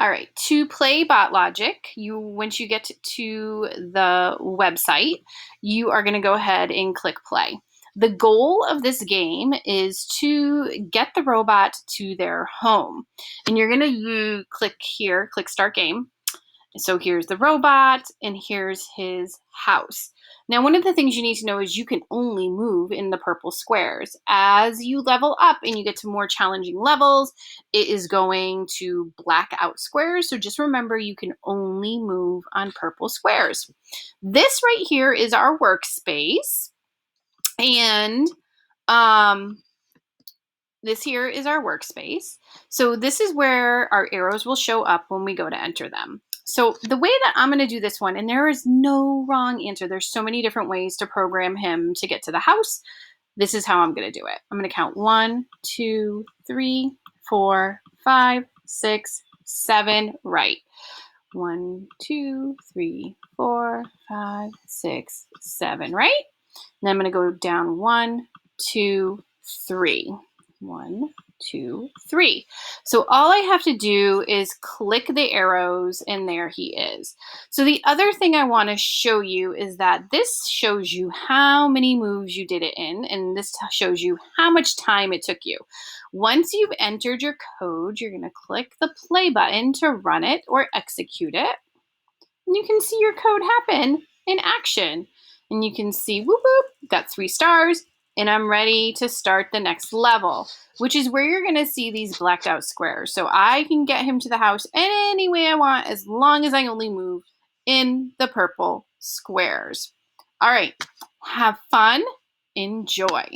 All right, to play Bot Logic, once you get to the website, you are going to go ahead and click play. The goal of this game is to get the robot to their home. And you're going to click here, click Start Game. So here's the robot, and here's his house. Now, one of the things you need to know is you can only move in the purple squares. As you level up and you get to more challenging levels, it is going to black out squares. So just remember, you can only move on purple squares. This right here is our workspace. And this here is our workspace. So this is where our arrows will show up when we go to enter them. So the way that I'm going to do this one, and there is no wrong answer. There's so many different ways to program him to get to the house. This is how I'm going to do it. I'm going to count 1, 2, 3, 4, 5, 6, 7, right. 1, 2, 3, 4, 5, 6, 7, right? And I'm going to go down 1, 2, 3. 1, 2, 3. So all I have to do is click the arrows, and there he is. So the other thing I want to show you is that this shows you how many moves you did it in, and this shows you how much time it took you. Once you've entered your code, you're going to click the play button to run it or execute it. And you can see your code happen in action. And you can see, whoop, whoop, got 3 stars. And I'm ready to start the next level, which is where you're going to see these blacked out squares. So I can get him to the house any way I want, as long as I only move in the purple squares. All right, have fun, enjoy.